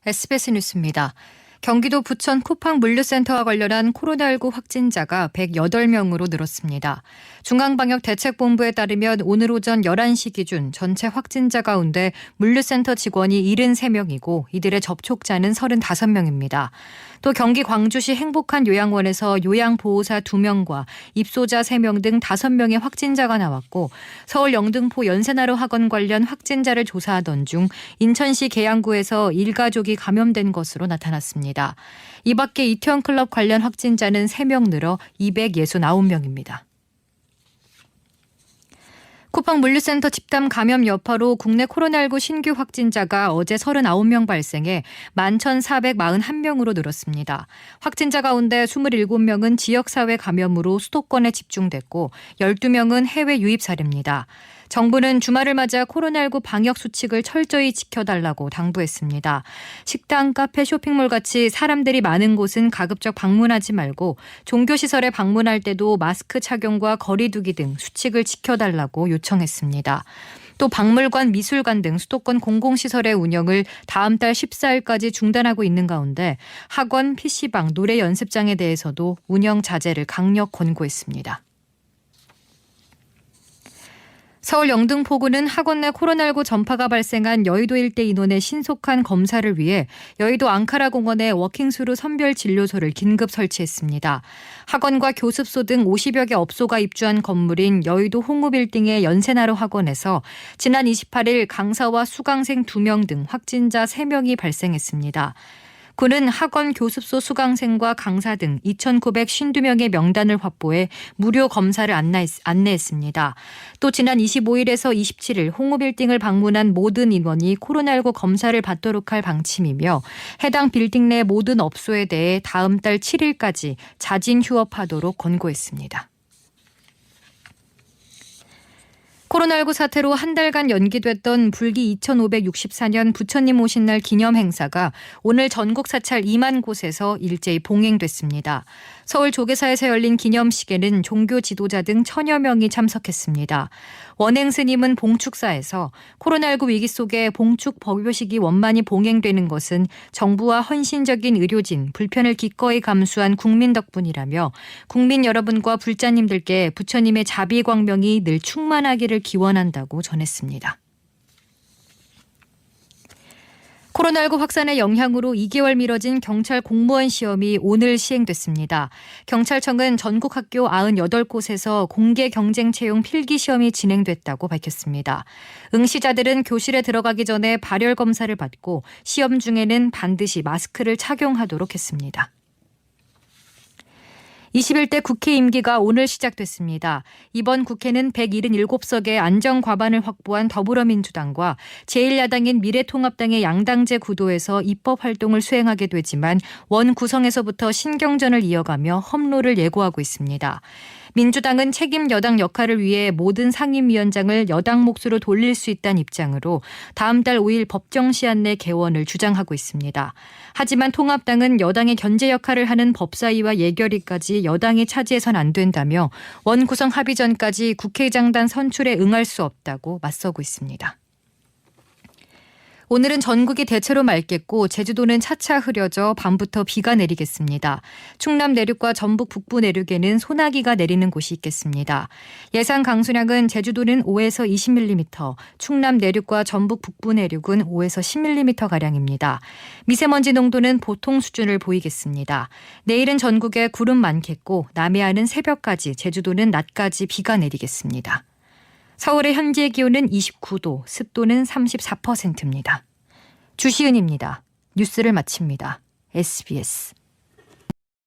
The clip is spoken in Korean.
SBS 뉴스입니다. 경기도 부천 쿠팡 물류센터와 관련한 코로나19 확진자가 108명으로 늘었습니다. 중앙방역대책본부에 따르면 오늘 오전 11시 기준 전체 확진자 가운데 물류센터 직원이 73명이고 이들의 접촉자는 35명입니다. 또 경기 광주시 행복한 요양원에서 요양보호사 2명과 입소자 3명 등 5명의 확진자가 나왔고 서울 영등포 연세나루 학원 관련 확진자를 조사하던 중 인천시 계양구에서 일가족이 감염된 것으로 나타났습니다. 이 밖에 이태원클럽 관련 확진자는 3명 늘어 269명입니다. 쿠팡 물류센터 집단 감염 여파로 국내 코로나19 신규 확진자가 어제 39명 발생해 11,441명으로 늘었습니다. 확진자 가운데 27명은 지역사회 감염으로 수도권에 집중됐고 12명은 해외 유입 사례입니다. 정부는 주말을 맞아 코로나19 방역 수칙을 철저히 지켜달라고 당부했습니다. 식당, 카페, 쇼핑몰 같이 사람들이 많은 곳은 가급적 방문하지 말고 종교시설에 방문할 때도 마스크 착용과 거리 두기 등 수칙을 지켜달라고 요청했습니다. 또 박물관, 미술관 등 수도권 공공시설의 운영을 다음 달 14일까지 중단하고 있는 가운데 학원, PC방, 노래 연습장에 대해서도 운영 자제를 강력 권고했습니다. 서울 영등포구는 학원 내 코로나19 전파가 발생한 여의도 일대 인원의 신속한 검사를 위해 여의도 앙카라 공원에 워킹스루 선별 진료소를 긴급 설치했습니다. 학원과 교습소 등 50여 개 업소가 입주한 건물인 여의도 홍우빌딩의 연세나루 학원에서 지난 28일 강사와 수강생 2명 등 확진자 3명이 발생했습니다. 구는 학원, 교습소 수강생과 강사 등 2,952명의 명단을 확보해 무료 검사를 안내했습니다. 또 지난 25일에서 27일 홍우빌딩을 방문한 모든 인원이 코로나19 검사를 받도록 할 방침이며 해당 빌딩 내 모든 업소에 대해 다음 달 7일까지 자진 휴업하도록 권고했습니다. 코로나19 사태로 한 달간 연기됐던 불기 2564년 부처님 오신 날 기념 행사가 오늘 전국 사찰 2만 곳에서 일제히 봉행됐습니다. 서울 조계사에서 열린 기념식에는 종교 지도자 등 1000여 명이 참석했습니다. 원행 스님은 봉축사에서 코로나19 위기 속에 봉축 법요식이 원만히 봉행되는 것은 정부와 헌신적인 의료진, 불편을 기꺼이 감수한 국민 덕분이라며 국민 여러분과 불자님들께 부처님의 자비광명이 늘 충만하기를 기원한다고 전했습니다. 코로나19 확산의 영향으로 2개월 미뤄진 경찰 공무원 시험이 오늘 시행됐습니다. 경찰청은 전국 학교 98곳에서 공개 경쟁 채용 필기 시험이 진행됐다고 밝혔습니다. 응시자들은 교실에 들어가기 전에 발열 검사를 받고 시험 중에는 반드시 마스크를 착용하도록 했습니다. 21대 국회 임기가 오늘 시작됐습니다. 이번 국회는 177석의 안정 과반을 확보한 더불어민주당과 제1야당인 미래통합당의 양당제 구도에서 입법 활동을 수행하게 되지만 원 구성에서부터 신경전을 이어가며 험로를 예고하고 있습니다. 민주당은 책임 여당 역할을 위해 모든 상임위원장을 여당 몫으로 돌릴 수 있다는 입장으로 다음 달 5일 법정 시한 내 개원을 주장하고 있습니다. 하지만 통합당은 여당의 견제 역할을 하는 법사위와 예결위까지 여당이 차지해선 안 된다며 원 구성 합의 전까지 국회의장단 선출에 응할 수 없다고 맞서고 있습니다. 오늘은 전국이 대체로 맑겠고 제주도는 차차 흐려져 밤부터 비가 내리겠습니다. 충남 내륙과 전북 북부 내륙에는 소나기가 내리는 곳이 있겠습니다. 예상 강수량은 제주도는 5에서 20mm, 충남 내륙과 전북 북부 내륙은 5에서 10mm가량입니다. 미세먼지 농도는 보통 수준을 보이겠습니다. 내일은 전국에 구름 많겠고 남해안은 새벽까지, 제주도는 낮까지 비가 내리겠습니다. 서울의 현재 기온은 29도, 습도는 34%입니다. 주시은입니다. 뉴스를 마칩니다. SBS